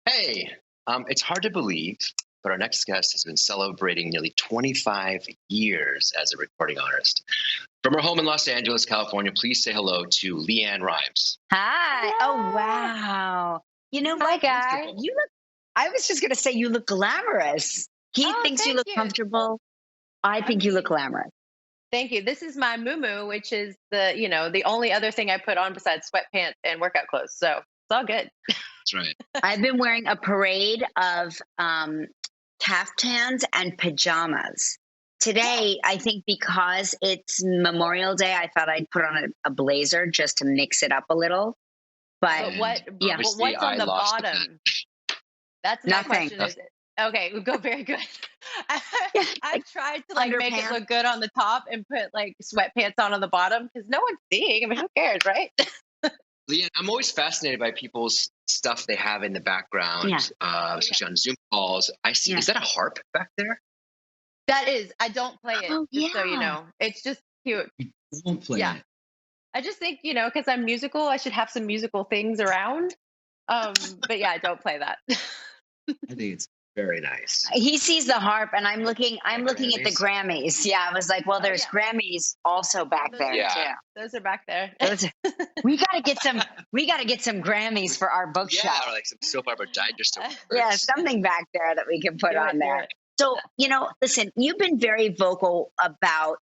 Hey, it's hard to believe, but our next guest has been celebrating nearly 25 years as a recording artist. From her home in Los Angeles, California, please say hello to LeAnn Rimes. Hi. Oh, Yeah. wow. You know Hi, what? guys. You look, I was just going to say, you look glamorous. He Oh, thinks you thank look you. comfortable. I I think you look mean, glamorous. thank you. This is my muumuu, which is the only other thing I put on besides sweatpants and workout clothes. So it's all good. That's right. I've been wearing a parade of caftans and pajamas. Yeah. Today, I think because it's Memorial Day, I thought I'd put on a blazer just to mix it up a little. But But And yeah, obviously, what's on I the lost the bet. bottom? That's my nothing. question is okay, we go very good. Yeah, I've like tried to like make it underpants. look good on the top and put like sweatpants on the bottom because no one's seeing. I mean, who cares, right? LeAnn, I'm always fascinated by people's stuff they have in the Yeah, background, Oh yeah. especially on Zoom calls. I see. yeah. Is that a harp back there? That is. I don't play it, Oh, just so you yeah. know. It's just cute. You don't play Yeah. it. I just think, because I'm musical, I should have some musical things around. But yeah, I don't play that. I think it's very nice. He sees the harp, and I'm looking at the Grammys. Grammys. Yeah, I was like, well, Oh there's yeah. Grammys also Oh, back those there are Yeah. too. those are back there. Those are, we gotta get some Grammys for our Yeah, bookshelf. or like some soap opera digest Yeah, awards. something back there that we can put Do on it, do there. it. So, listen, you've been very vocal about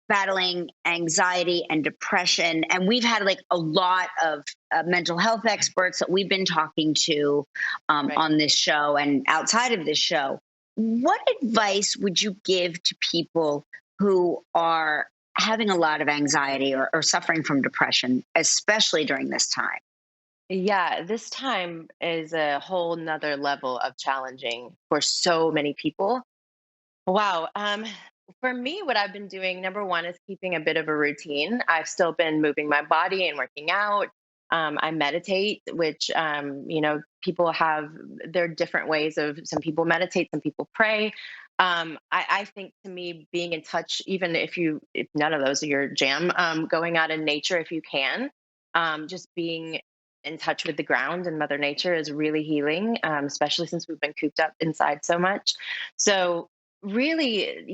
battling anxiety and depression. And we've had like a lot of mental health experts that we've been talking to Right. on this show and outside of this show. What advice would you give to people who are having a lot of anxiety or suffering from depression, especially during this time? Yeah, this time is a whole nother level of challenging for so many people. Wow. For me, what I've been doing, number one, is keeping a bit of a routine. I've still been moving my body and working out. I meditate, which, people have their different ways of, some people meditate, some people pray. I think to me, being in touch, even if none of those are your jam, going out in nature if you can, just being in touch with the ground and Mother Nature is really healing, especially since we've been cooped up inside so much. So really,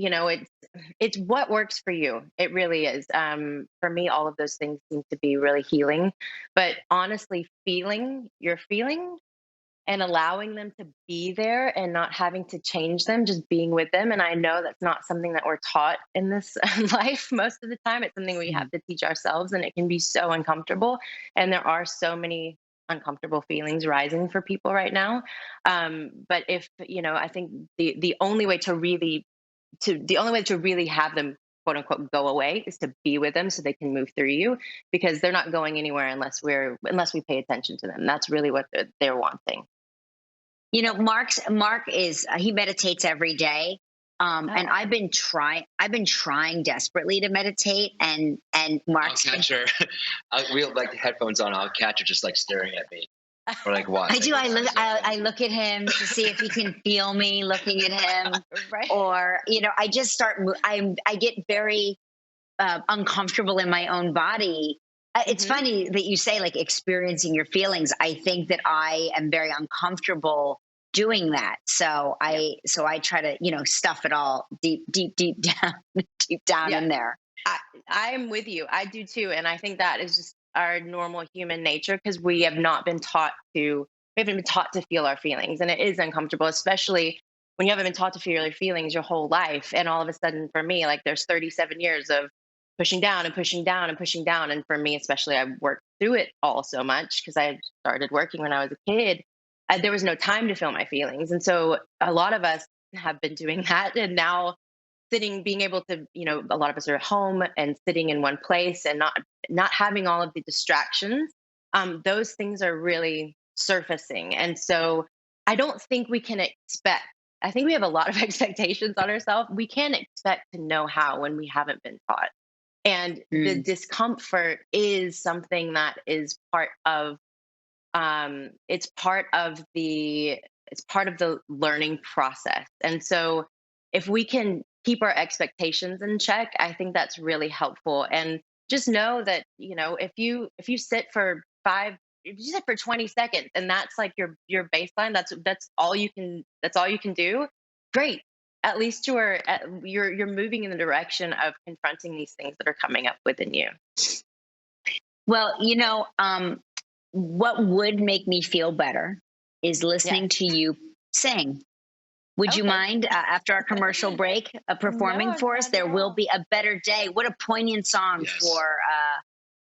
it's what works for you. It really is. For me, all of those things seem to be really healing. But honestly, feeling your feelings and allowing them to be there and not having to change them, just being with them. And I know that's not something that we're taught in this life most of the time. It's something we have Mhm. to teach ourselves, and it can be so uncomfortable. And there are so many uncomfortable feelings rising for people right now. But if, I think the only way to really have them quote unquote go away is to be with them so they can move through you, because they're not going anywhere unless we pay attention to them. That's really what they're wanting. Mark is he meditates every day. Oh, And awesome. I've been trying desperately to meditate, and I'll Mark's catch her. We'll like the headphones on. I'll catch her just like staring at me, or like what? I Like do. what eyes I open? look at him to see if he can feel me looking at him, Right. or I just I get very uncomfortable in my own body. It's Hmm. funny that you say like experiencing your feelings. I think that I am very uncomfortable doing that. Yep. So I try to stuff it all deep down, deep down Yeah. in there. I I am with you. I do too, and I think that is just our normal human nature because we haven't been taught to feel our feelings, and it is uncomfortable, especially when you haven't been taught to feel your feelings your whole life. And all of a sudden, for me, like there's 37 years of pushing down and pushing down and pushing down, and for me, especially, I worked through it all so much because I started working when I was a kid. There was no time to feel my feelings, and so a lot of us have been doing that, and now being able to, a lot of us are at home and sitting in one place and not having all of the distractions. Those things are really surfacing, and so I don't think we can expect. I think we have a lot of expectations on ourselves. We can't expect to know how when we haven't been taught, and the Mm. discomfort is something that is part of. It's part of the learning process, and so if we can keep our expectations in check, I think that's really helpful. And just know that, if you sit for if you said for 20 seconds, and that's like your baseline, that's all you can, that's all you can do. Great. At least you're moving in the direction of confronting these things that are coming up within you. Well, what would make me feel better is Yeah. listening to you sing. Would you Okay. mind, after our commercial break, performing No, for us? not at There will all. be a better day. What a poignant song Yes.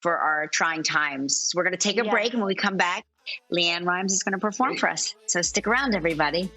for our trying times. So we're going to take a Yeah. break, and when we come back, LeAnn Rimes is going to perform Great. for us. So stick around, everybody.